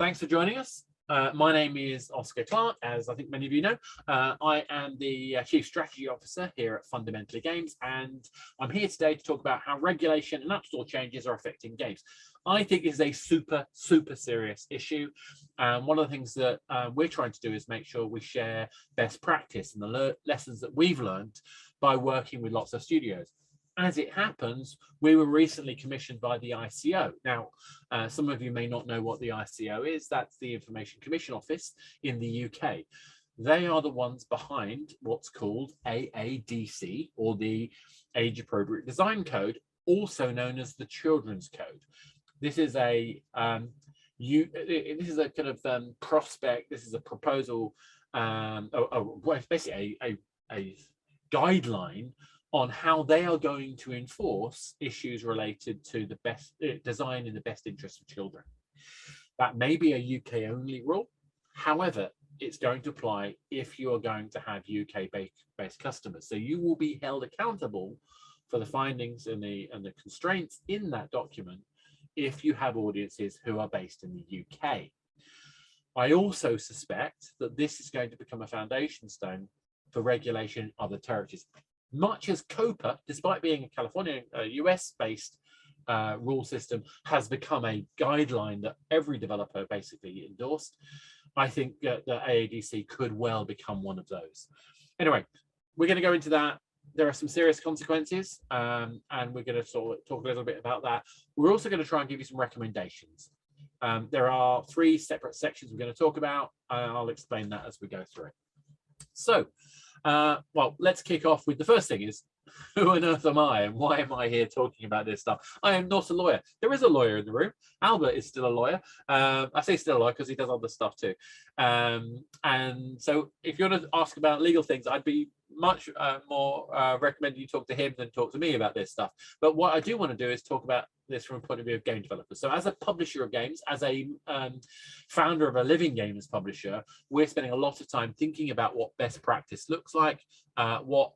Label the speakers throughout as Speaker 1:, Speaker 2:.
Speaker 1: Thanks for joining us. My name is Oscar Clark, as I think many of you know. I am the Chief Strategy Officer here at Fundamentally Games, and I'm here today to talk about how regulation and App Store changes are affecting games. I think this is a super serious issue. One of the things that we're trying to do is make sure we share best practice and the lessons that we've learned by working with lots of studios. As it happens, we were recently commissioned by the ICO. Now, some of you may not know what the ICO is. That's the Information Commission Office in the UK. They are the ones behind what's called AADC, or the Age Appropriate Design Code, also known as the Children's Code. This is a kind of prospect. This is a proposal, basically a guideline on how they are going to enforce issues related to the best design in the best interest of children. That may be a UK only rule. However, it's going to apply if you are going to have UK based customers. So you will be held accountable for the findings and the constraints in that document if you have audiences who are based in the UK. I also suspect that this is going to become a foundation stone for regulation in other territories. Much as COPA, despite being a California, US-based rule system, has become a guideline that every developer basically endorsed, I think that the AADC could well become one of those. Anyway, we're going to go into that. There are some serious consequences, and we're going to sort of talk a little bit about that. We're also going to try and give you some recommendations. There are 3 separate sections we're going to talk about, and I'll explain that as we go through it. So, well, let's kick off with the first thing is, who on earth am I and why am I here talking about this stuff? I am not a lawyer. There is a lawyer in the room. Albert is still a lawyer. I say still a lawyer because he does other stuff too. And so if you want to ask about legal things, I'd be much more recommend you talk to him than talk to me about this stuff. But what I do want to do is talk about this from a point of view of game developers. So as a publisher of games, as a founder of a living games publisher, we're spending a lot of time thinking about what best practice looks like, what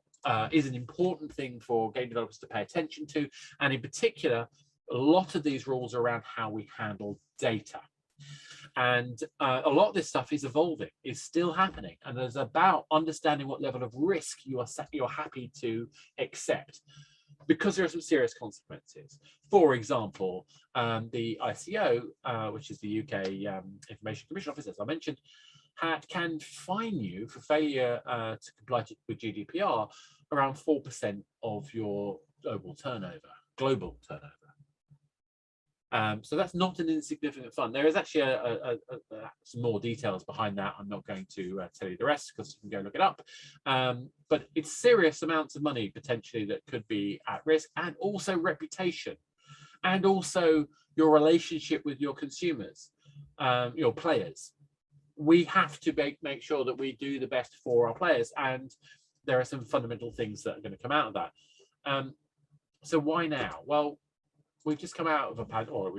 Speaker 1: is an important thing for game developers to pay attention to, and in particular, a lot of these rules are around how we handle data. And a lot of this stuff is evolving, is still happening, and it's about understanding what level of risk you're happy to accept, because there are some serious consequences. For example, the ICO, which is the UK Information Commission Office, as I mentioned, can fine you for failure to comply with GDPR around 4% of your global turnover. So that's not an insignificant fund. There is actually some more details behind that. I'm not going to tell you the rest because you can go look it up. But it's serious amounts of money potentially that could be at risk, and also reputation, and also your relationship with your consumers, your players. We have to make sure that we do the best for our players, and there are some fundamental things that are going to come out of that. So why now? Well, we've just come out of a pandemic, or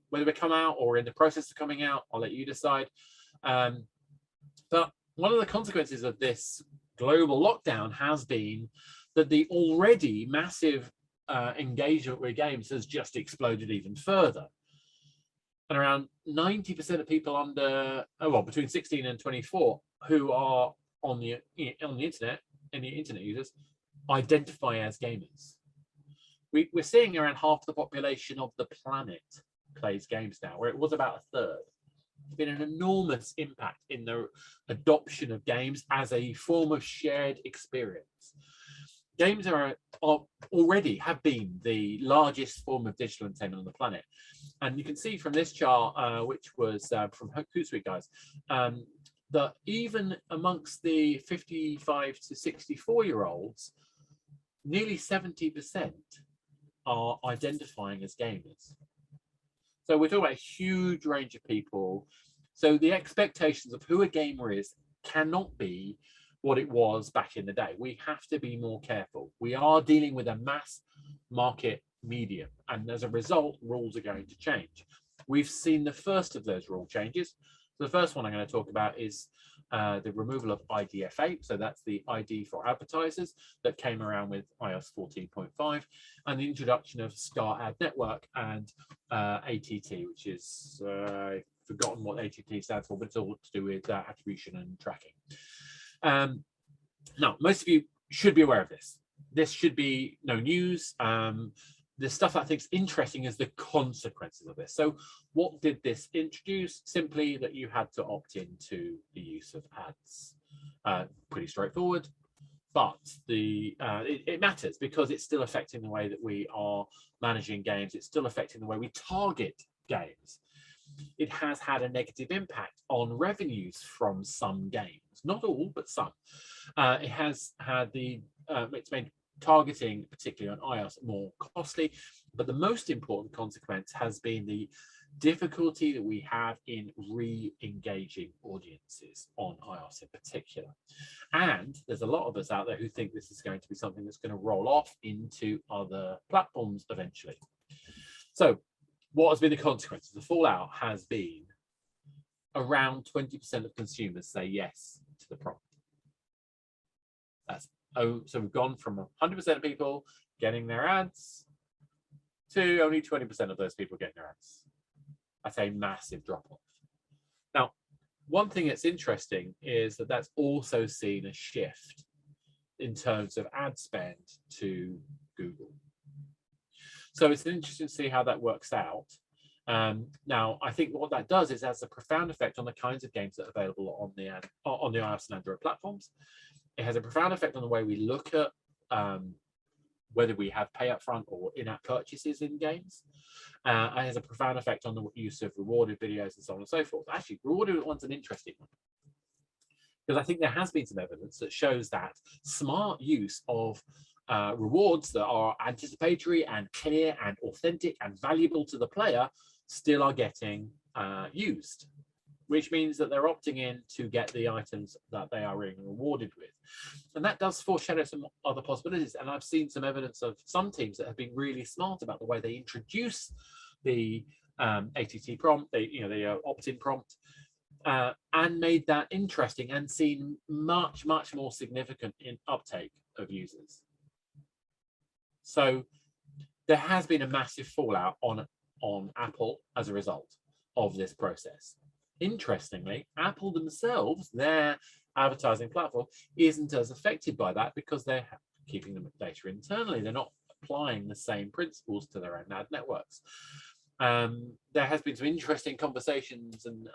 Speaker 1: whether we come out or in the process of coming out, I'll let you decide. But one of the consequences of this global lockdown has been that the already massive engagement with games has just exploded even further. And around 90% of people under, between 16 and 24 who are on the internet, any internet users, identify as gamers. We're seeing around half the population of the planet plays games now, where it was about a third. It's been an enormous impact in the adoption of games as a form of shared experience. Games already have been the largest form of digital entertainment on the planet. And you can see from this chart, which was from Hootsuite guys, that even amongst the 55 to 64-year-olds, nearly 70% are identifying as gamers. So we're talking about a huge range of people. So the expectations of who a gamer is cannot be what it was back in the day. We have to be more careful. We are dealing with a mass market medium, and as a result, rules are going to change. We've seen the first of those rule changes. So the first one I'm going to talk about is the removal of IDFA, so that's the ID for advertisers that came around with iOS 14.5, and the introduction of SKAdNetwork and ATT, which is I forgotten what ATT stands for, but it's all to do with attribution and tracking. Now, most of you should be aware of this. This should be no news. The stuff I think is interesting is the consequences of this. So what did this introduce? Simply that you had to opt into the use of ads. Pretty straightforward, but it matters because it's still affecting the way that we are managing games. It's still affecting the way we target games. It has had a negative impact on revenues from some games, not all, but some. It has had it's made targeting, particularly on iOS, more costly, but the most important consequence has been the difficulty that we have in re-engaging audiences on iOS in particular. And there's a lot of us out there who think this is going to be something that's going to roll off into other platforms eventually. So what has been the consequences? The fallout has been around 20% of consumers say yes to the prompt. So we've gone from 100% of people getting their ads to only 20% of those people getting their ads. That's a massive drop-off. Now, one thing that's interesting is that that's also seen a shift in terms of ad spend to Google. So it's interesting to see how that works out. Now, I think what that does is has a profound effect on the kinds of games that are available on the iOS and Android platforms. It has a profound effect on the way we look at whether we have pay up front or in-app purchases in games. It has a profound effect on the use of rewarded videos and so on and so forth. Actually, rewarded one's an interesting one, because I think there has been some evidence that shows that smart use of rewards that are anticipatory and clear and authentic and valuable to the player still are getting used, which means that they're opting in to get the items that they are being rewarded with. And that does foreshadow some other possibilities. And I've seen some evidence of some teams that have been really smart about the way they introduce the ATT prompt, the opt-in prompt, and made that interesting and seen much, much more significant in uptake of users. So there has been a massive fallout on Apple as a result of this process. Interestingly, Apple themselves, their advertising platform, isn't as affected by that because they're keeping the data internally. They're not applying the same principles to their own ad networks. There has been some interesting conversations and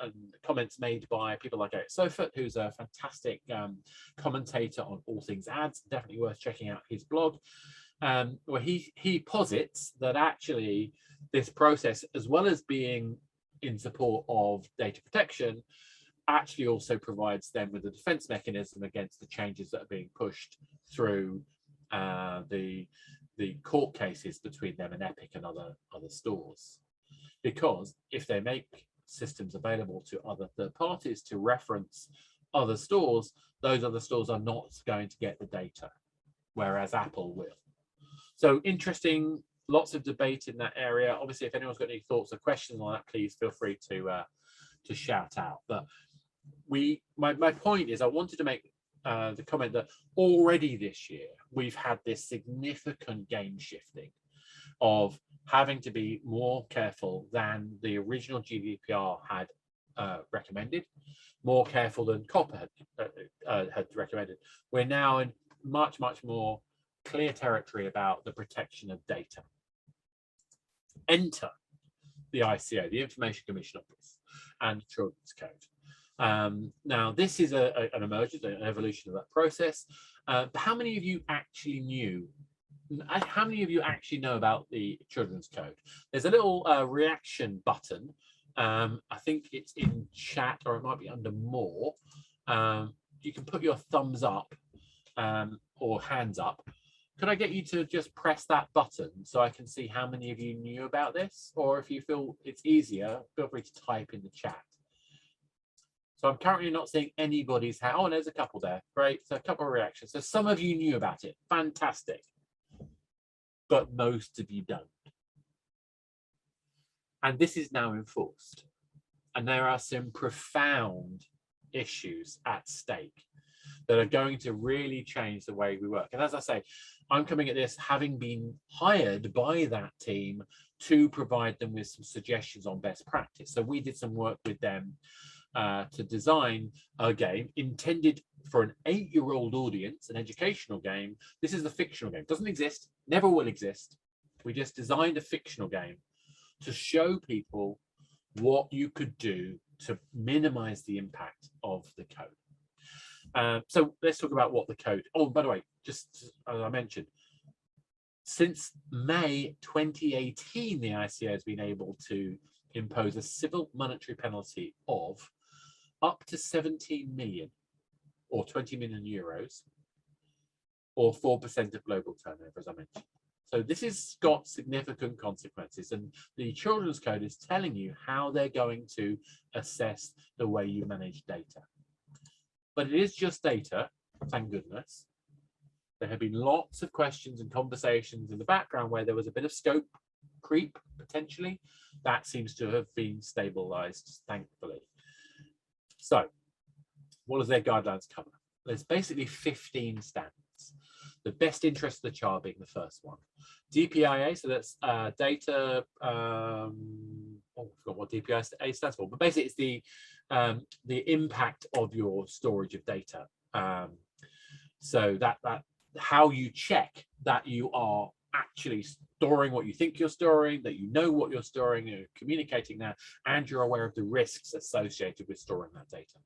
Speaker 1: comments made by people like Eric Sofert, who's a fantastic commentator on all things ads. Definitely worth checking out his blog, where he posits that actually this process, as well as being in support of data protection, actually also provides them with a defense mechanism against the changes that are being pushed through the court cases between them and Epic and other stores. Because if they make systems available to other third parties to reference other stores, those other stores are not going to get the data, whereas Apple will. So interesting. Lots of debate in that area. Obviously, if anyone's got any thoughts or questions on that, please feel free to shout out. But my point is, I wanted to make the comment that already this year we've had this significant game shifting of having to be more careful than the original GDPR had recommended, more careful than COPPA had recommended. We're now in much more clear territory about the protection of data. Enter the ICO, the Information Commission Office, and Children's Code. Now, this is an emergence, an evolution of that process. How many of you actually knew? How many of you actually know about the Children's Code? There's a little reaction button. I think it's in chat, or it might be under more. You can put your thumbs up or hands up. Could I get you to just press that button so I can see how many of you knew about this? Or if you feel it's easier, feel free to type in the chat. So I'm currently not seeing anybody's hand. Oh, there's a couple there. Great. So a couple of reactions. So some of you knew about it. Fantastic. But most of you don't. And this is now enforced. And there are some profound issues at stake. that are going to really change the way we work. And as I say, I'm coming at this having been hired by that team to provide them with some suggestions on best practice. So we did some work with them to design a game intended for an 8-year-old audience, an educational game. This is a fictional game. It doesn't exist, never will exist. We just designed a fictional game to show people what you could do to minimize the impact of the code. So let's talk about what the code. Oh, by the way, just as I mentioned, since May 2018, the ICO has been able to impose a civil monetary penalty of up to 17 million or 20 million euros or 4% of global turnover, as I mentioned. So this has got significant consequences, and the Children's Code is telling you how they're going to assess the way you manage data. But it is just data, thank goodness. There have been lots of questions and conversations in the background where there was a bit of scope creep, potentially. That seems to have been stabilized, thankfully. So what does their guidelines cover? There's basically 15 standards. The best interest of the child being the first one. DPIA, so that's data, I forgot what DPIA stands for, but basically it's the impact of your storage of data. So that how you check that you are actually storing what you think you're storing, that you know what you're storing, you're communicating that, and you're aware of the risks associated with storing that data.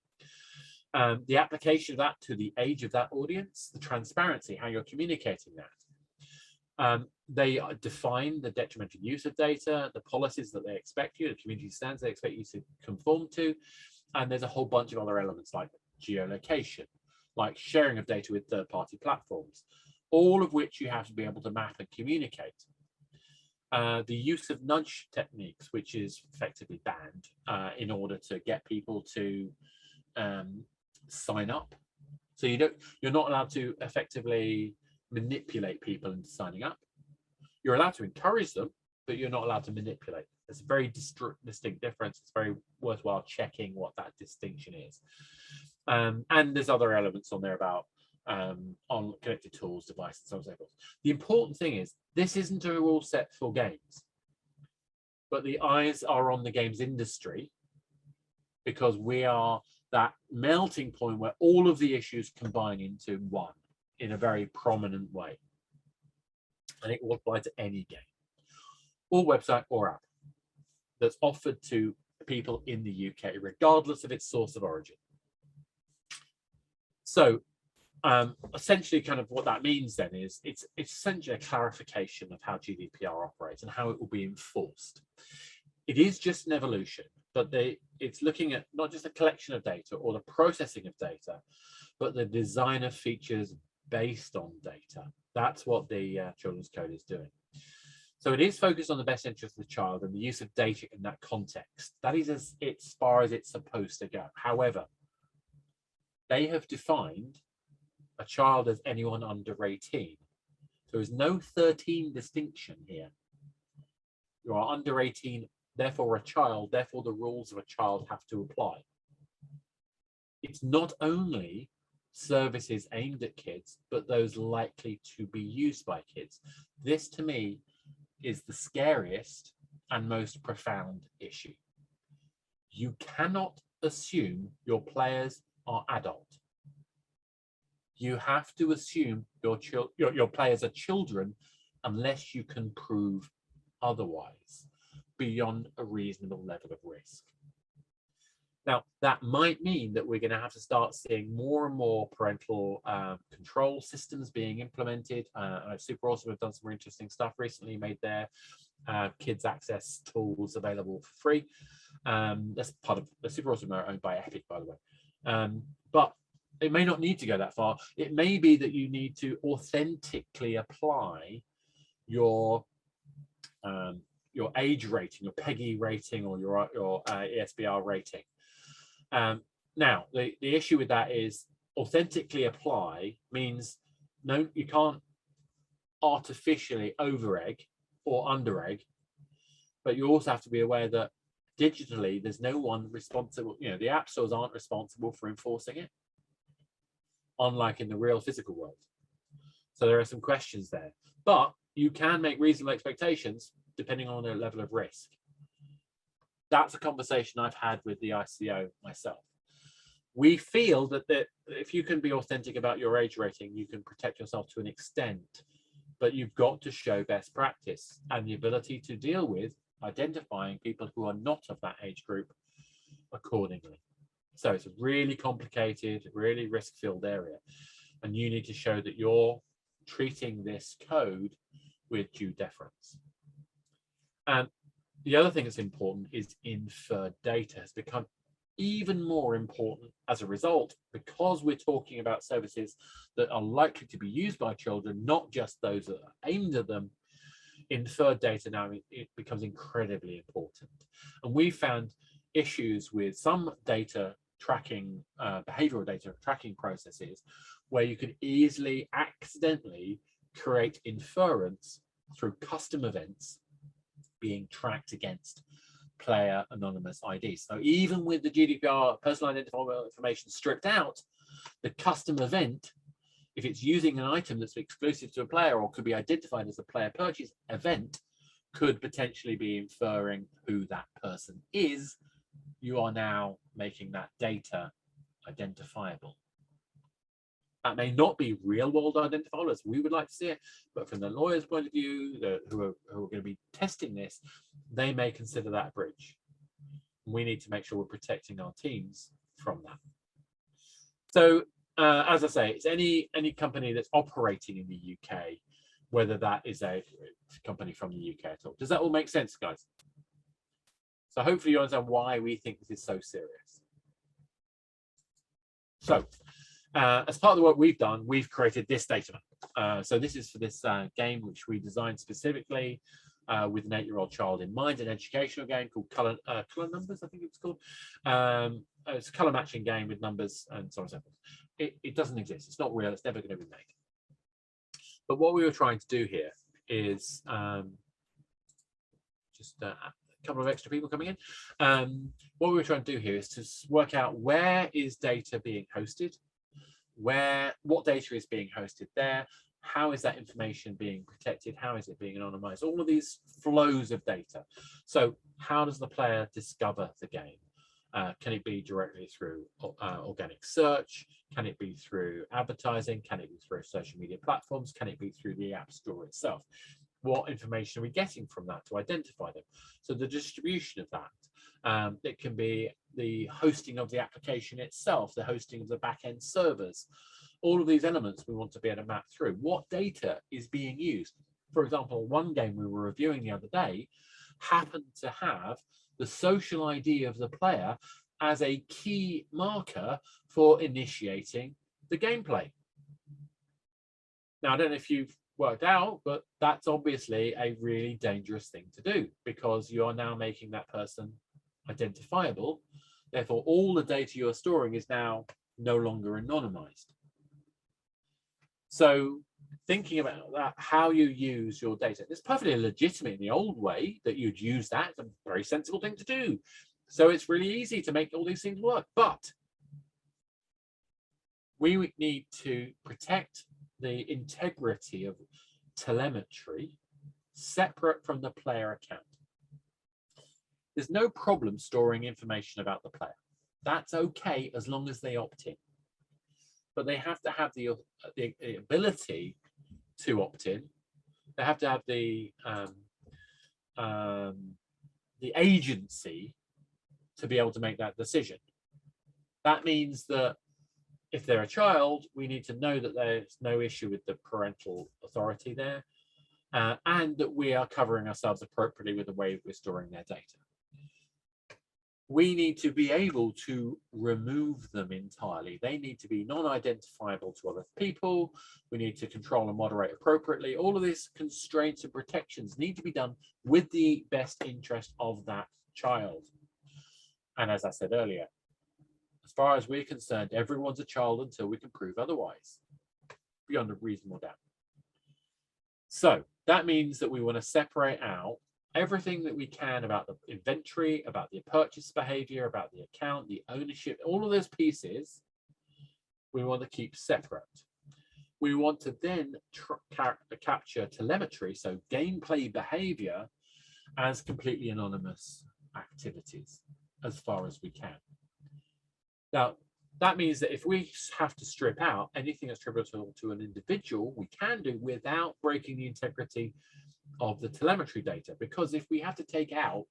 Speaker 1: The application of that to the age of that audience, the transparency, how you're communicating that. They define the detrimental use of data, the policies that they expect you, the community standards they expect you to conform to, and there's a whole bunch of other elements like geolocation, like sharing of data with third-party platforms, all of which you have to be able to map and communicate. The use of nudge techniques, which is effectively banned in order to get people to sign up. So you're not allowed to effectively manipulate people into signing up. You're allowed to encourage them, but you're not allowed to manipulate. There's a very distinct difference. It's very worthwhile checking what that distinction is. And there's other elements on there about on connected tools, devices, and so on and so forth. The important thing is this isn't a rule set for games, but the eyes are on the games industry, because we are that melting point where all of the issues combine into one in a very prominent way. And it will apply to any game or website or app that's offered to people in the UK, regardless of its source of origin. So essentially kind of what that means then is it's essentially a clarification of how GDPR operates and how it will be enforced. It is just an evolution, but it's looking at not just the collection of data or the processing of data, but the design of features based on data. That's what the Children's Code is doing. So it is focused on the best interest of the child and the use of data in that context. That is as far as it's supposed to go. However, they have defined a child as anyone under 18. There is no 13 distinction here. You are under 18, therefore a child, therefore the rules of a child have to apply. It's not only services aimed at kids, but those likely to be used by kids. This, to me, is the scariest and most profound issue. You cannot assume your players are adult. You have to assume your players are children unless you can prove otherwise beyond a reasonable level of risk. Now, that might mean that we're going to have to start seeing more and more parental control systems being implemented. Super Awesome have done some really interesting stuff recently, made their kids access tools available for free. That's part of the Super Awesome are owned by Epic, by the way. But it may not need to go that far. It may be that you need to authentically apply your age rating, your PEGI rating, or your ESBR rating. Now, the issue with that is authentically apply means no, you can't artificially over-egg or under-egg, but you also have to be aware that digitally there's no one responsible. The app stores aren't responsible for enforcing it. unlike in the real physical world. So there are some questions there, but you can make reasonable expectations depending on the level of risk. That's a conversation I've had with the ICO myself. We feel that if you can be authentic about your age rating, you can protect yourself to an extent, but you've got to show best practice and the ability to deal with identifying people who are not of that age group accordingly. So it's a really complicated, really risk-filled area, and you need to show that you're treating this code with due deference. And the other thing that's important is inferred data has become even more important as a result, because we're talking about services that are likely to be used by children, not just those that are aimed at them. Inferred data now, it becomes incredibly important. And we found issues with some data tracking, behavioral data tracking processes, where you could easily accidentally create inference through custom events being tracked against player anonymous IDs. So even with the GDPR personal identifiable information stripped out, the custom event, if it's using an item that's exclusive to a player or could be identified as a player purchase event, could potentially be inferring who that person is. You are now making that data identifiable. That may not be real world identifiable as we would like to see it, but from the lawyer's point of view, who are going to be testing this, they may consider that a bridge. We need to make sure we're protecting our teams from that. So as I say, it's any company that's operating in the UK, whether that is a company from the UK at all. Does that all make sense, guys? So hopefully you understand why we think this is so serious. So as part of the work we've done, we've created this data map. So this is for this game, which we designed specifically with an 8-year-old child in mind, an educational game called Color Numbers, I think it's called. It's a color matching game with numbers and so on and so forth. It doesn't exist. It's not real. It's never going to be made. But what we were trying to do here is just a couple of extra people coming in. What we were trying to do here is to work out where is data being hosted, what data is being hosted there, how is that information being protected, how is it being anonymized, all of these flows of data. So how does the player discover the game? Can it be directly through organic search? Can it be through advertising? Can it be through social media platforms? Can it be through the App Store itself? What information are we getting from that to identify them? So the distribution of that, it can be the hosting of the application itself, the hosting of the back-end servers. All of these elements we want to be able to map through. What data is being used? For example, one game we were reviewing the other day happened to have the social ID of the player as a key marker for initiating the gameplay. Now, I don't know if you've worked out, but that's obviously a really dangerous thing to do, because you are now making that person identifiable. Therefore, all the data you're storing is now no longer anonymized. So thinking about that, how you use your data, it's perfectly legitimate in the old way that you'd use that. It's a very sensible thing to do. So it's really easy to make all these things work, but we need to protect the integrity of telemetry separate from the player account. There's no problem storing information about the player. That's okay as long as they opt in. But they have to have the ability to opt in. They have to have the agency to be able to make that decision. That means that if they're a child, we need to know that there's no issue with the parental authority there, and that we are covering ourselves appropriately with the way we're storing their data. We need to be able to remove them entirely. They need to be non-identifiable to other people. We need to control and moderate appropriately. All of these constraints and protections need to be done with the best interest of that child. And as I said earlier, as far as we're concerned, everyone's a child until we can prove otherwise, beyond a reasonable doubt. So that means that we want to separate out everything that we can about the inventory, about the purchase behavior, about the account, the ownership, all of those pieces we want to keep separate. We want to then capture telemetry, so gameplay behavior, as completely anonymous activities as far as we can. Now, that means that if we have to strip out anything that's attributable to an individual, we can do without breaking the integrity of the telemetry data, because if we have to take out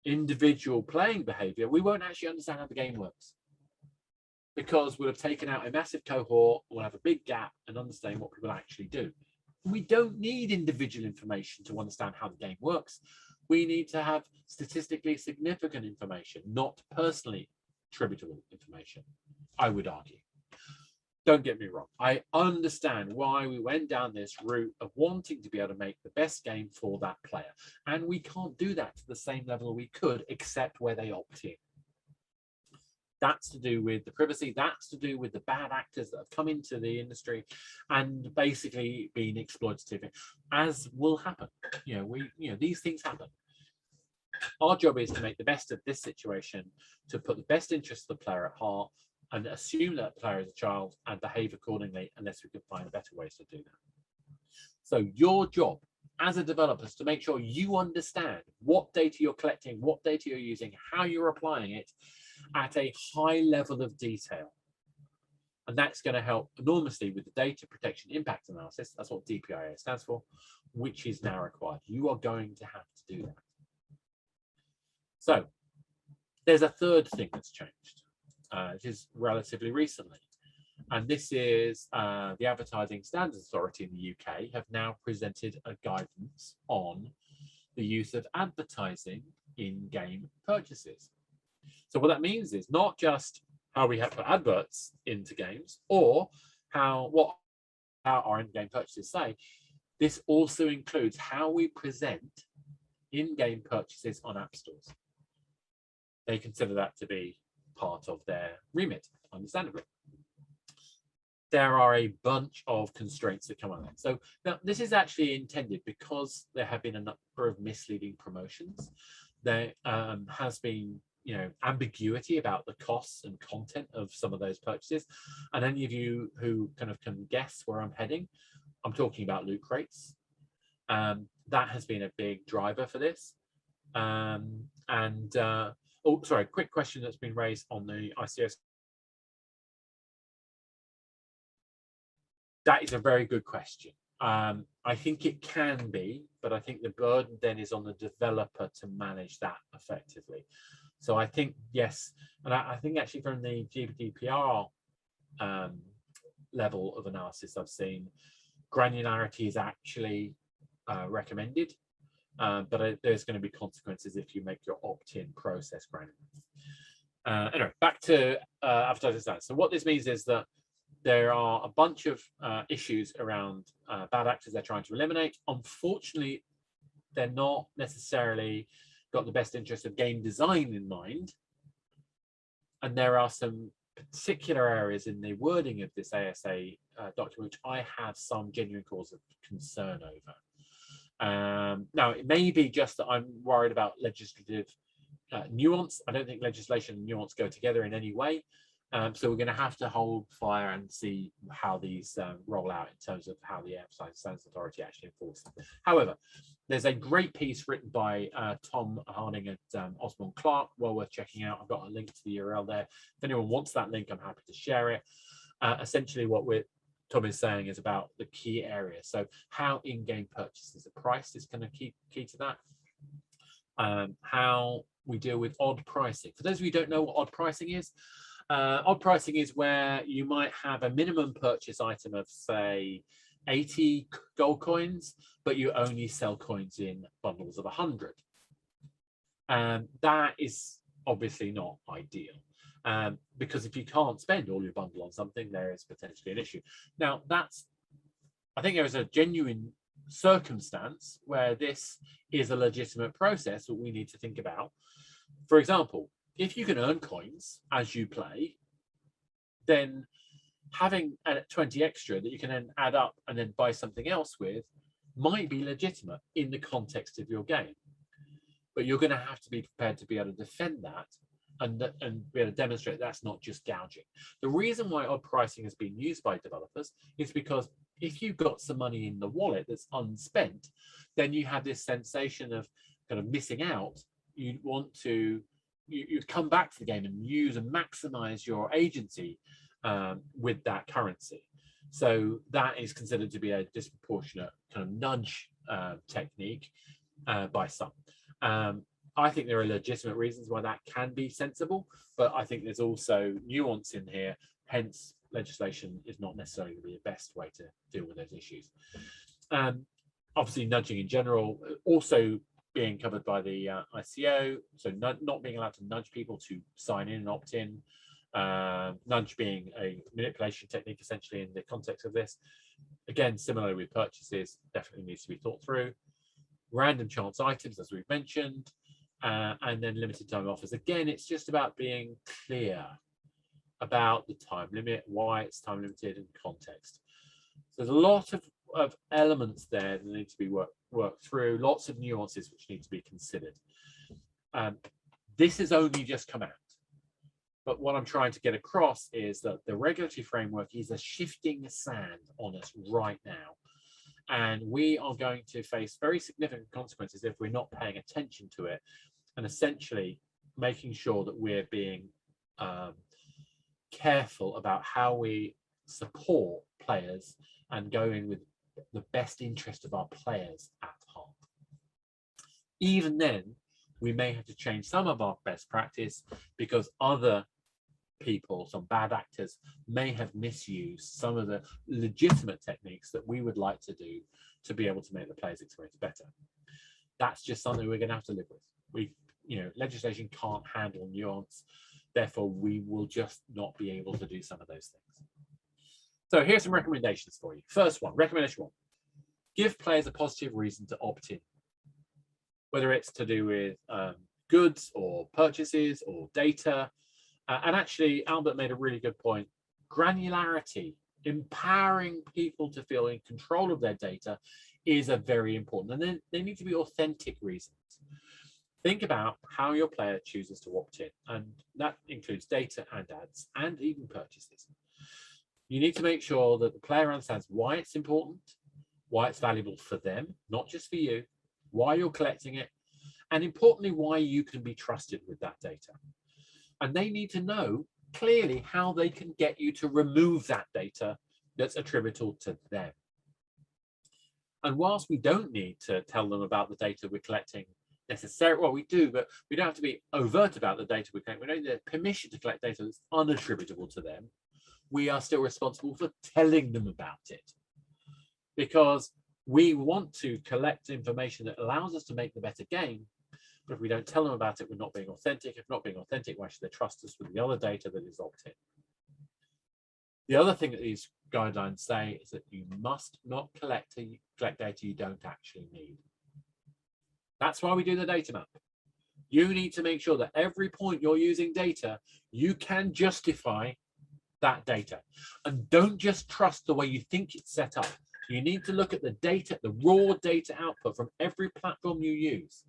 Speaker 1: individual playing behavior, we won't actually understand how the game works, because we'll have taken out a massive cohort, we'll have a big gap in understanding what people actually do. We don't need individual information to understand how the game works. We need to have statistically significant information, not personally attributable information, I would argue. Don't get me wrong, I understand why we went down this route of wanting to be able to make the best game for that player, and we can't do that to the same level we could, except where they opt in. That's to do with the privacy, that's to do with the bad actors that have come into the industry and basically been exploitative, as will happen. These things happen. Our job is to make the best of this situation, to put the best interest of the player at heart, and assume that the player is a child and behave accordingly, unless we can find better ways to do that. So your job as a developer is to make sure you understand what data you're collecting, what data you're using, how you're applying it at a high level of detail. And that's going to help enormously with the data protection impact analysis. That's what DPIA stands for, which is now required. You are going to have to do that. So there's a third thing that's changed, which is relatively recently. And this is the Advertising Standards Authority in the UK have now presented a guidance on the use of advertising in game purchases. So what that means is not just how we have to put adverts into games, or how our in-game purchases say. This also includes how we present in-game purchases on app stores. They consider that to be part of their remit, understandably. There are a bunch of constraints that come on that. So now this is actually intended because there have been a number of misleading promotions. There has been ambiguity about the costs and content of some of those purchases. And any of you who kind of can guess where I'm heading, I'm talking about loot crates. That has been a big driver for this. Oh, sorry, quick question that's been raised on the ICS. That is a very good question. I think it can be, but I think the burden then is on the developer to manage that effectively. So I think, yes, and I think actually from the GDPR level of analysis I've seen, granularity is actually recommended, but there's going to be consequences if you make your opt-in process granular. Anyway, back to advertising standards. So what this means is that there are a bunch of issues around bad actors they're trying to eliminate. Unfortunately, they're not necessarily got the best interest of game design in mind. And there are some particular areas in the wording of this ASA document which I have some genuine cause of concern over. Now, it may be just that I'm worried about legislative nuance. I don't think legislation and nuance go together in any way. So we're going to have to hold fire and see how these roll out in terms of how the Advertising Standards Authority actually enforces them. However, there's a great piece written by Tom Harding at Osborne Clark, well worth checking out. I've got a link to the URL there. If anyone wants that link, I'm happy to share it. Essentially, what Tom is saying is about the key areas. So how in-game purchases are priced is kind of key to that. How we deal with odd pricing. For those of you who don't know what odd pricing is where you might have a minimum purchase item of, say, 80 gold coins, but you only sell coins in bundles of 100. That is obviously not ideal, because if you can't spend all your bundle on something, there is potentially an issue. Now, I think there is a genuine circumstance where this is a legitimate process that we need to think about. For example, if you can earn coins as you play, then having 20 extra that you can then add up and then buy something else with might be legitimate in the context of your game. But you're going to have to be prepared to be able to defend that and be able to demonstrate that's not just gouging. The reason why odd pricing has been used by developers is because if you've got some money in the wallet that's unspent, then you have this sensation of kind of missing out. You want to you come back to the game and use and maximize your agency with that currency. So that is considered to be a disproportionate kind of nudge technique by some. I think there are legitimate reasons why that can be sensible, but I think there's also nuance in here. Hence, legislation is not necessarily going to be the best way to deal with those issues. Obviously, nudging in general also being covered by the ICO, so not being allowed to nudge people to sign in and opt in. Nudge being a manipulation technique essentially in the context of this. Again, similarly with purchases, definitely needs to be thought through. Random chance items, as we've mentioned, and then limited time offers. Again, it's just about being clear about the time limit, why it's time limited, and context. So there's a lot of elements there that need to be worked through, lots of nuances which need to be considered. This has only just come out. But what I'm trying to get across is that the regulatory framework is a shifting sand on us right now. And we are going to face very significant consequences if we're not paying attention to it, and essentially making sure that we're being careful about how we support players and going with the best interest of our players at heart. Even then, we may have to change some of our best practice because other people, some bad actors, may have misused some of the legitimate techniques that we would like to do to be able to make the players' experience better. That's just something we're going to have to live with. Legislation can't handle nuance, therefore we will just not be able to do some of those things. So here's some recommendations for you. First one, recommendation one: give players a positive reason to opt in, whether it's to do with goods or purchases or data. And actually, Albert made a really good point. Granularity, empowering people to feel in control of their data is a very important. And then they need to be authentic reasons. Think about how your player chooses to opt in, and that includes data and ads and even purchases. You need to make sure that the player understands why it's important, why it's valuable for them, not just for you, why you're collecting it, and importantly, why you can be trusted with that data. And they need to know clearly how they can get you to remove that data that's attributable to them. And whilst we don't need to tell them about the data we're collecting necessarily, well, we do, but we don't have to be overt about the data we're collecting. We don't need permission to collect data that's unattributable to them. We are still responsible for telling them about it, because we want to collect information that allows us to make the better game. But if we don't tell them about it, we're not being authentic. If not being authentic, why should they trust us with the other data that is opt-in? The other thing that these guidelines say is that you must not collect data you don't actually need. That's why we do the data map. You need to make sure that every point you're using data, you can justify that data. And don't just trust the way you think it's set up. You need to look at the data, the raw data output from every platform you use.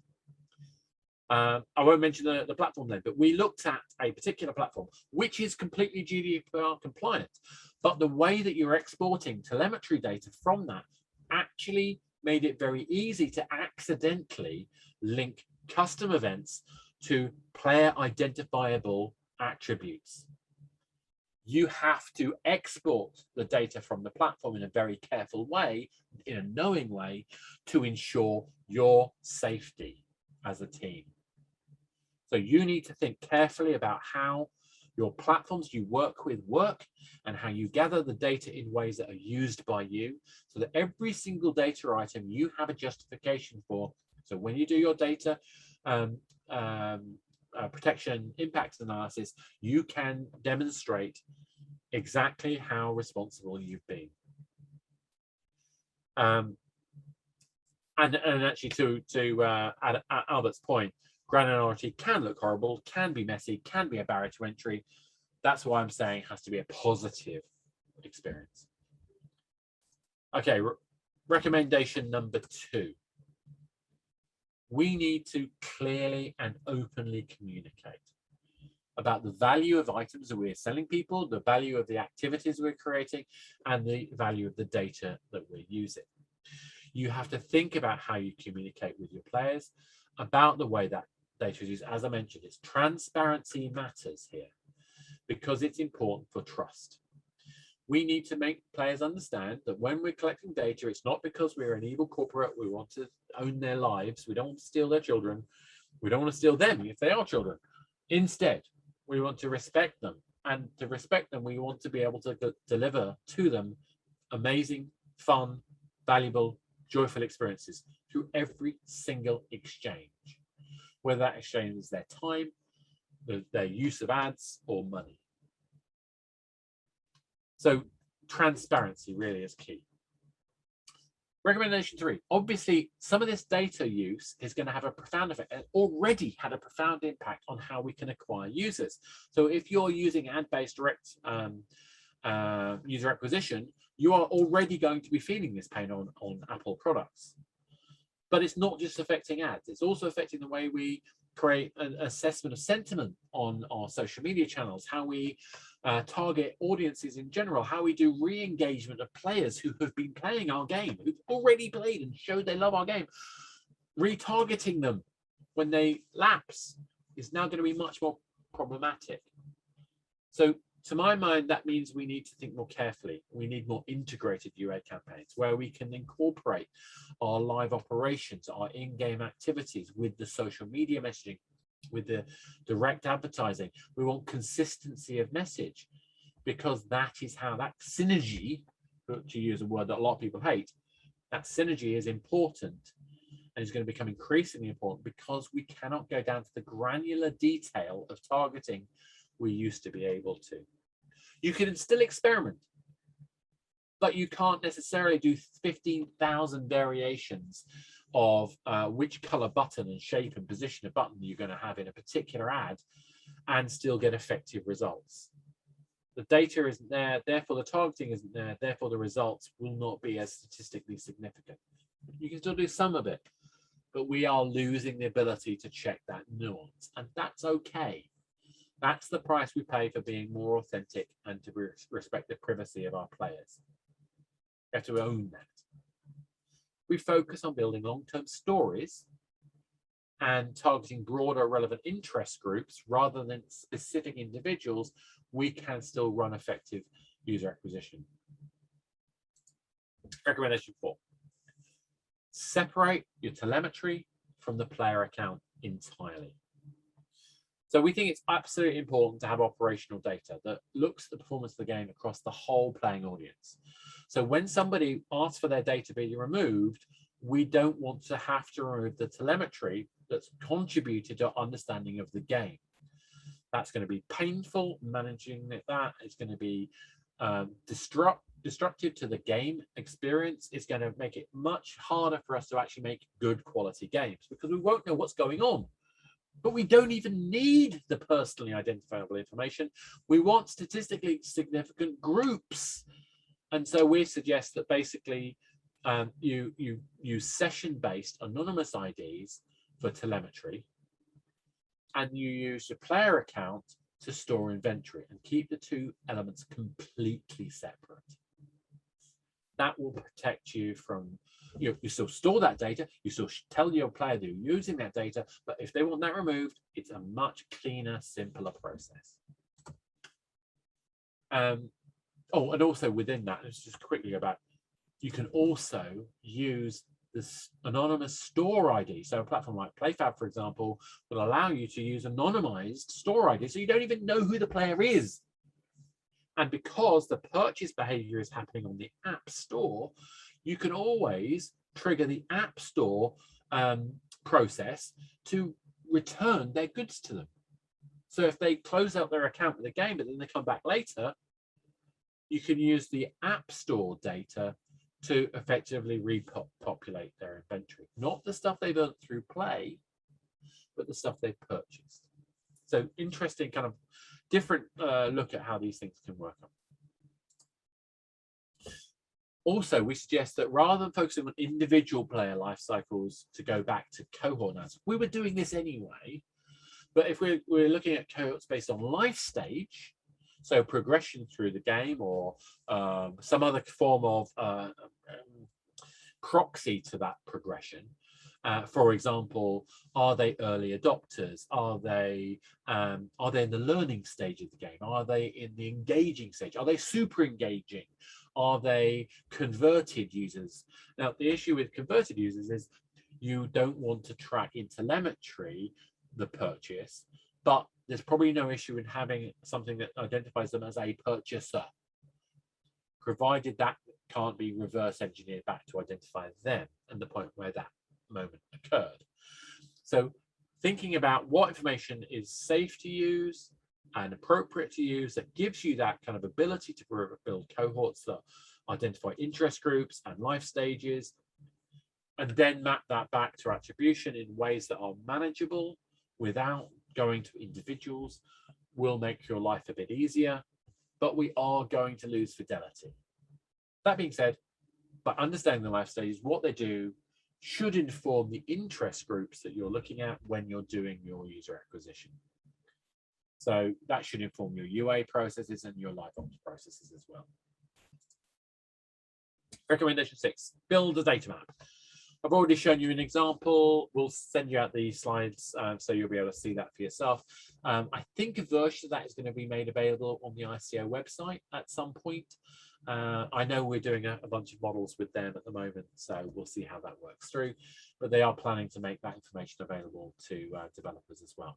Speaker 1: I won't mention the platform name, but we looked at a particular platform which is completely GDPR compliant, but the way that you're exporting telemetry data from that actually made it very easy to accidentally link custom events to player identifiable attributes. You have to export the data from the platform in a very careful way, in a knowing way, to ensure your safety as a team. So you need to think carefully about how your platforms you work with work and how you gather the data in ways that are used by you, so that every single data item you have a justification for. So when you do your data protection impact analysis, you can demonstrate exactly how responsible you've been. And actually, to Albert's point, granularity can look horrible, can be messy, can be a barrier to entry. That's why I'm saying it has to be a positive experience. Okay, recommendation number 2. We need to clearly and openly communicate. about the value of items that we're selling people, the value of the activities we're creating, and the value of the data that we're using. You have to think about how you communicate with your players, about the way that data is used. As I mentioned, it's transparency matters here because it's important for trust. We need to make players understand that when we're collecting data, it's not because we're an evil corporate, we want to own their lives, we don't want to steal their children, we don't want to steal them if they are children. Instead, we want to respect them, and to respect them, we want to be able to deliver to them amazing, fun, valuable, joyful experiences through every single exchange, whether that exchange is their time, their use of ads, or money. So transparency really is key. Recommendation 3, obviously some of this data use is going to have a profound effect, and already had a profound impact on how we can acquire users. So if you're using ad-based direct user acquisition, you are already going to be feeling this pain on Apple products. But it's not just affecting ads, it's also affecting the way we create an assessment of sentiment on our social media channels, how we target audiences in general, how we do re-engagement of players who have been playing our game, who've already played and showed they love our game. Retargeting them when they lapse is now going to be much more problematic. So to my mind, that means we need to think more carefully. We need more integrated UA campaigns where we can incorporate our live operations, our in-game activities with the social media messaging, with the direct advertising. We want consistency of message, because that is how that synergy, to use a word that a lot of people hate, that synergy is important and is going to become increasingly important because we cannot go down to the granular detail of targeting we used to be able to. You can still experiment, but you can't necessarily do 15,000 variations of which color button and shape and position of button you're going to have in a particular ad and still get effective results. The data isn't there, therefore the targeting isn't there, therefore the results will not be as statistically significant. You can still do some of it, but we are losing the ability to check that nuance, and that's okay. That's the price we pay for being more authentic and to respect the privacy of our players. We have to own that. We focus on building long-term stories and targeting broader relevant interest groups rather than specific individuals, we can still run effective user acquisition. Recommendation 4, separate your telemetry from the player account entirely. So we think it's absolutely important to have operational data that looks at the performance of the game across the whole playing audience. So when somebody asks for their data being removed, we don't want to have to remove the telemetry that's contributed to understanding of the game. That's going to be painful. Managing that is going to be destructive to the game experience. It's going to make it much harder for us to actually make good quality games because we won't know what's going on. But we don't even need the personally identifiable information. We want statistically significant groups. And so we suggest that basically you use session-based anonymous IDs for telemetry, and you use your player account to store inventory and keep the two elements completely separate. That will protect you from, you still store that data, you still tell your player that you're using that data, but if they want that removed, it's a much cleaner, simpler process. Oh, and also within that, let's just quickly go back, you can also use this anonymous store ID. So a platform like PlayFab, for example, will allow you to use anonymized store ID, so you don't even know who the player is. And because the purchase behavior is happening on the App Store, you can always trigger the App Store process to return their goods to them. So if they close out their account with a game, but then they come back later, you can use the App Store data to effectively repopulate their inventory. Not the stuff they've earned through play, but the stuff they've purchased. So interesting kind of different look at how these things can work on. Also, we suggest that rather than focusing on individual player life cycles to go back to cohort analysis, we were doing this anyway, But if we're looking at cohorts based on life stage, so progression through the game, or some other form of proxy to that progression. For example, are they early adopters? Are they in the learning stage of the game? Are they in the engaging stage? Are they super engaging? Are they converted users? Now, the issue with converted users is you don't want to track in telemetry the purchase, but there's probably no issue in having something that identifies them as a purchaser, provided that can't be reverse engineered back to identify them and the point where that moment occurred. So thinking about what information is safe to use and appropriate to use, that gives you that kind of ability to build cohorts that identify interest groups and life stages, and then map that back to attribution in ways that are manageable without going to individuals, will make your life a bit easier, but we are going to lose fidelity. That being said, by understanding the life stages, what they do should inform the interest groups that you're looking at when you're doing your user acquisition. So that should inform your UA processes and your live ops processes as well. Recommendation 6, build a data map. I've already shown you an example. We'll send you out these slides so you'll be able to see that for yourself. I think a version of that is going to be made available on the ICO website at some point. I know we're doing a bunch of models with them at the moment, so we'll see how that works through, but they are planning to make that information available to developers as well.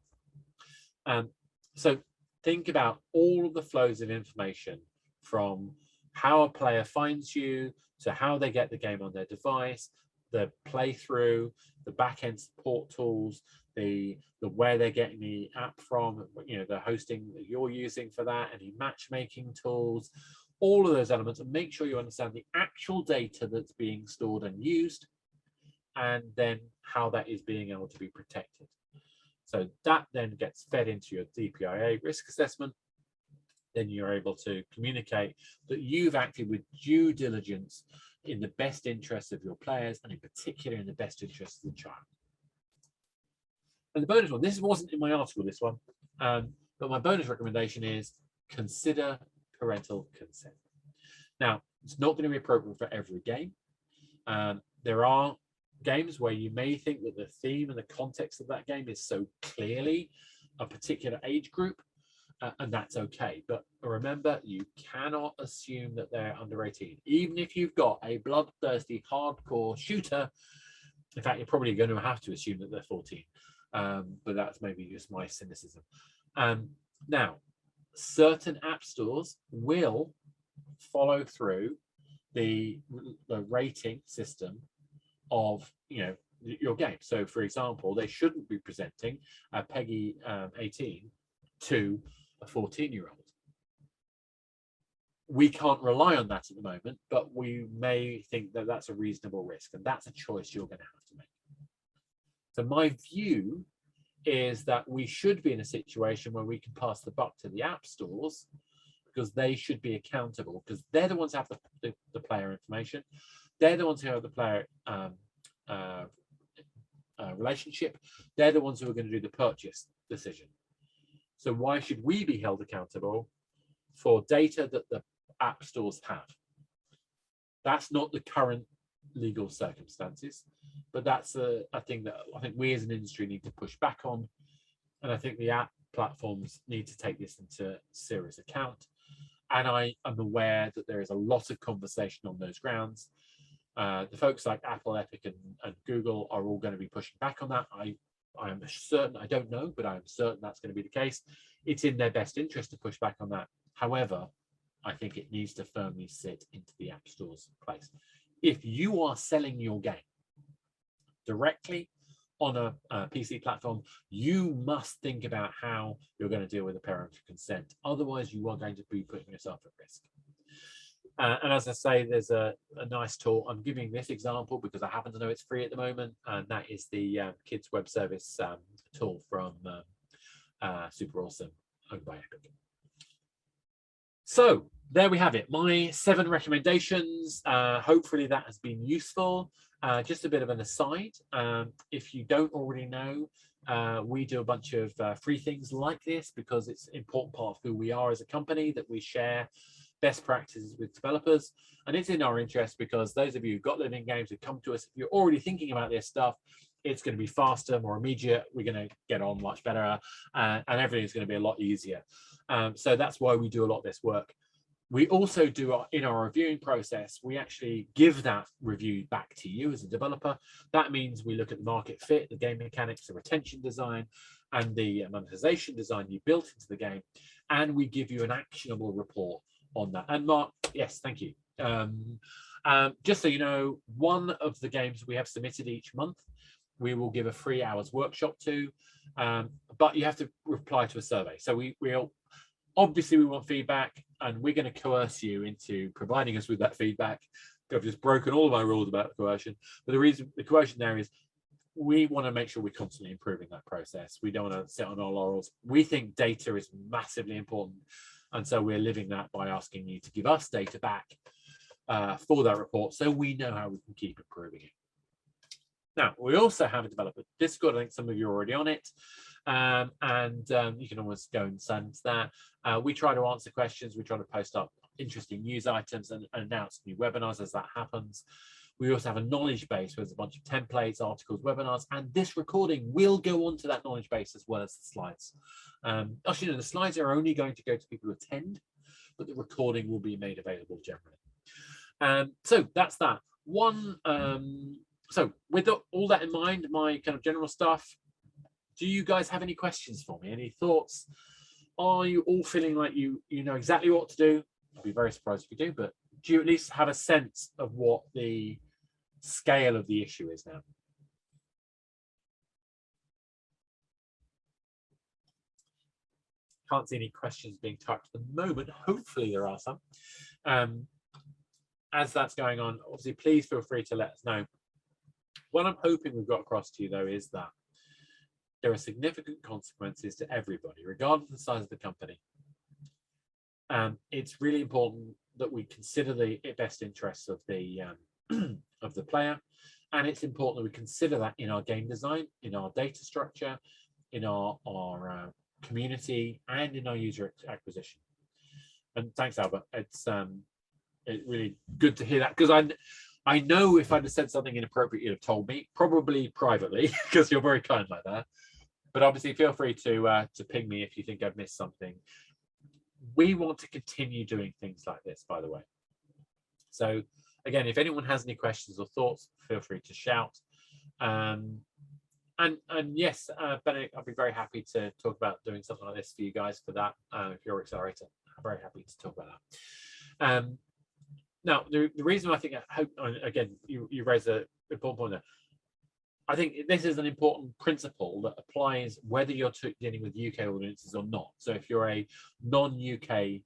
Speaker 1: So think about all of the flows of information, from how a player finds you to how they get the game on their device, the playthrough, the back-end support tools, the where they're getting the app from, the hosting that you're using for that, any matchmaking tools, all of those elements, and make sure you understand the actual data that's being stored and used, and then how that is being able to be protected. So that then gets fed into your DPIA risk assessment. Then you're able to communicate that you've acted with due diligence in the best interests of your players, and in particular in the best interests of the child. And the bonus one, this wasn't in my article, this one, but my bonus recommendation is consider parental consent. Now, it's not going to be appropriate for every game. There are games where you may think that the theme and the context of that game is so clearly a particular age group, and that's okay. But remember, you cannot assume that they're under 18. Even if you've got a bloodthirsty, hardcore shooter, in fact, you're probably going to have to assume that they're 14. But that's maybe just my cynicism. Now, certain app stores will follow through the rating system of your game. So, for example, they shouldn't be presenting a PEGI 18 to a 14-year-old. We can't rely on that at the moment, but we may think that that's a reasonable risk, and that's a choice you're going to have to make. So my view is that we should be in a situation where we can pass the buck to the app stores, because they should be accountable, because they're the ones who have the player information. They're the ones who have the player relationship. They're the ones who are going to do the purchase decision. So why should we be held accountable for data that the app stores have? That's not the current legal circumstances, but that's a thing that I think we as an industry need to push back on. And I think the app platforms need to take this into serious account. And I am aware that there is a lot of conversation on those grounds. The folks like Apple, Epic, and Google are all going to be pushing back on that. I am certain, I don't know, but I'm certain that's going to be the case. It's in their best interest to push back on that. However, I think it needs to firmly sit into the app store's place. If you are selling your game directly on a PC platform, you must think about how you're going to deal with the parental consent. Otherwise, you are going to be putting yourself at risk. And as I say, there's a nice tool. I'm giving this example because I happen to know it's free at the moment, and that is the Kids Web Service tool from Super Awesome, owned by Epic. So there we have it, my 7 recommendations. Hopefully that has been useful. Just a bit of an aside, if you don't already know, we do a bunch of free things like this because it's an important part of who we are as a company, that we share best practices with developers. And it's in our interest because those of you who've got living games who come to us, if you're already thinking about this stuff, it's going to be faster, more immediate. We're going to get on much better, and everything's going to be a lot easier. So that's why we do a lot of this work. We also do, in our reviewing process, we actually give that review back to you as a developer. That means we look at the market fit, the game mechanics, the retention design, and the monetization design you built into the game, and we give you an actionable report on that. And Mark, yes, thank you. Just so you know, one of the games we have submitted each month, we will give a 3 hours workshop to, but you have to reply to a survey. So we'll obviously we want feedback, and we're going to coerce you into providing us with that feedback. I've just broken all of my rules about coercion, but the coercion there is we want to make sure we're constantly improving that process. We don't want to sit on our laurels. We think data is massively important, and so we're living that by asking you to give us data back for that report, so we know how we can keep improving it. Now, we also have a developer Discord. I think some of you are already on it. You can always go and send that. We try to answer questions. We try to post up interesting news items and announce new webinars as that happens. We also have a knowledge base where there's a bunch of templates, articles, webinars, and this recording will go onto that knowledge base as well as the slides. Actually, no, the slides are only going to go to people who attend, but the recording will be made available generally. So that's that. So with all that in mind, my kind of general stuff, do you guys have any questions for me? Any thoughts? Are you all feeling like you know exactly what to do? I'd be very surprised if you do, but do you at least have a sense of what the scale of the issue is now? Can't see any questions being typed at the moment. Hopefully there are some. As that's going on, obviously, please feel free to let us know. What I'm hoping we've got across to you, though, is that there are significant consequences to everybody, regardless of the size of the company. It's really important that we consider the best interests of the player, and it's important that we consider that in our game design, in our data structure, in our community, and in our user acquisition. And thanks, Albert. It's really good to hear that, because I know if I'd have said something inappropriate, you'd have told me, probably privately, because you're very kind like that. But obviously, feel free to ping me if you think I've missed something. We want to continue doing things like this, by the way. So again, if anyone has any questions or thoughts, feel free to shout. And yes, Benedict, I'll be very happy to talk about doing something like this for you guys for that. If you're accelerator, I'm very happy to talk about that. Now, the reason I think, again, you raise an important point there. I think this is an important principle that applies whether you're dealing with UK audiences or not. So if you're a non-UK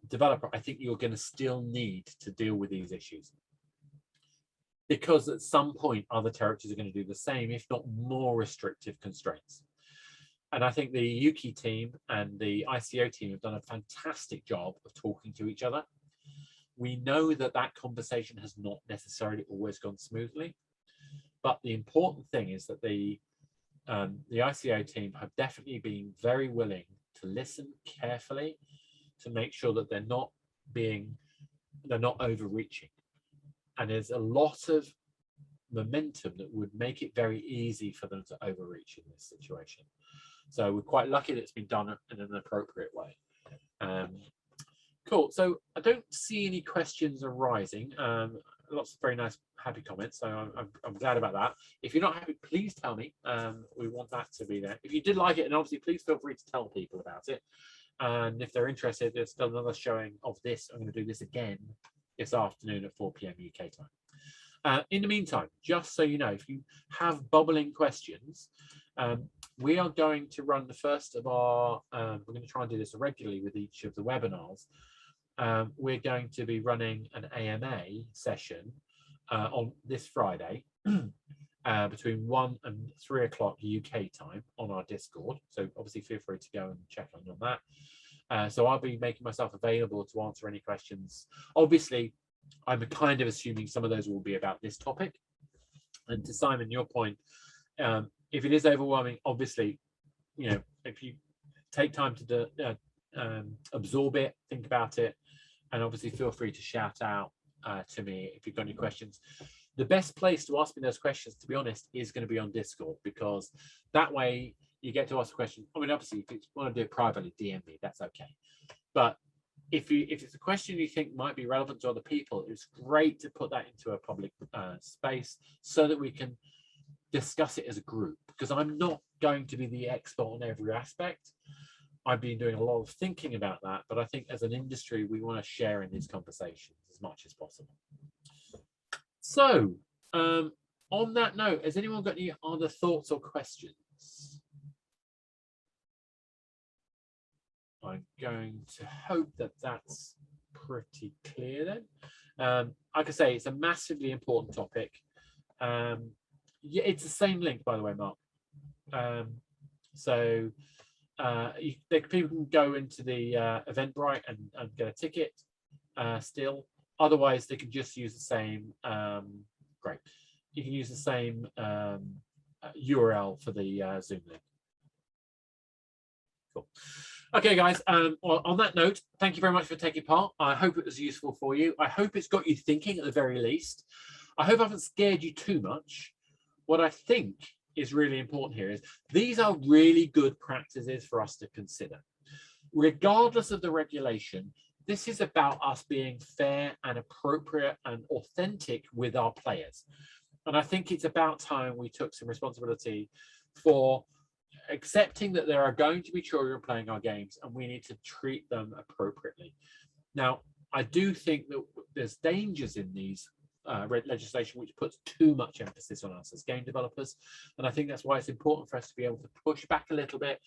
Speaker 1: developer, I think you're going to still need to deal with these issues, because at some point other territories are going to do the same, if not more restrictive constraints. And I think the UK team and the ICO team have done a fantastic job of talking to each other. We know that that conversation has not necessarily always gone smoothly, but the important thing is that the ICO team have definitely been very willing to listen carefully to make sure that they're not overreaching. And there's a lot of momentum that would make it very easy for them to overreach in this situation. So we're quite lucky that it's been done in an appropriate way. Cool. So I don't see any questions arising. Lots of very nice, happy comments. So I'm glad about that. If you're not happy, please tell me. We want that to be there. If you did like it, and obviously, please feel free to tell people about it. And if they're interested, there's still another showing of this. I'm going to do this again this afternoon at 4 p.m. UK time. In the meantime, just so you know, if you have bubbling questions, we are going to run the first of our, we're going to try and do this regularly with each of the webinars. We're going to be running an AMA session on this Friday between 1 and 3 o'clock UK time on our Discord. So obviously feel free to go and check on that. So I'll be making myself available to answer any questions. Obviously, I'm kind of assuming some of those will be about this topic, And to Simon, your point, if it is overwhelming, obviously, you know, if you take time to absorb it, think about it, and obviously feel free to shout out to me if you've got any questions. The best place to ask me those questions, to be honest, is going to be on Discord, because that way you get to ask a question. I mean, obviously, if you want to do it privately, DM me, that's okay. But if it's a question you think might be relevant to other people, it's great to put that into a public space so that we can discuss it as a group, because I'm not going to be the expert on every aspect. I've been doing a lot of thinking about that, but I think as an industry, we want to share in these conversations as much as possible. So on that note, has anyone got any other thoughts or questions? I'm going to hope that that's pretty clear then. Like I say, it's a massively important topic. Yeah, it's the same link, by the way, Mark. So people can go into the Eventbrite and get a ticket still. Otherwise, they can just use the same. Great. You can use the same URL for the Zoom link. Cool. Okay, guys, well, on that note, thank you very much for taking part. I hope it was useful for you. I hope it's got you thinking at the very least. I hope I haven't scared you too much. What I think is really important here is these are really good practices for us to consider. Regardless of the regulation, this is about us being fair and appropriate and authentic with our players. And I think it's about time we took some responsibility for accepting that there are going to be children playing our games and we need to treat them appropriately. Now, I do think that there's dangers in these legislation which puts too much emphasis on us as game developers, and I think that's why it's important for us to be able to push back a little bit.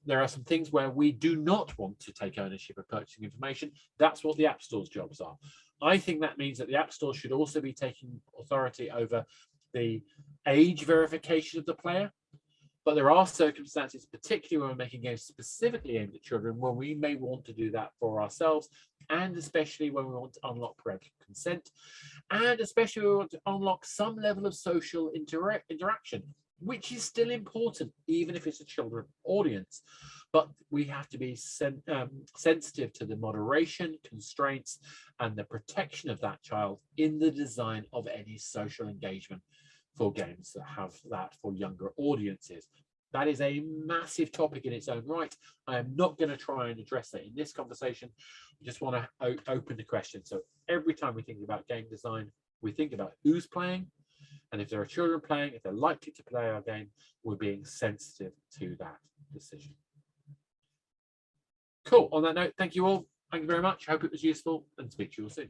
Speaker 1: There are some things where we do not want to take ownership of purchasing information. That's what the App Store's jobs are. I think that means that the App Store should also be taking authority over the age verification of the player. But there are circumstances, particularly when we're making games specifically aimed at children, where we may want to do that for ourselves, and especially when we want to unlock parental consent, and especially when we want to unlock some level of social interaction, which is still important, even if it's a children audience. But we have to be sensitive to the moderation, constraints, and the protection of that child in the design of any social engagement for games that have that for younger audiences. That is a massive topic in its own right. I am not going to try and address that in this conversation. I just want to open the question. So every time we think about game design, we think about who's playing, and if there are children playing, if they're likely to play our game, we're being sensitive to that decision. Cool. On that note, thank you all. Thank you very much. I hope it was useful, and speak to you all soon.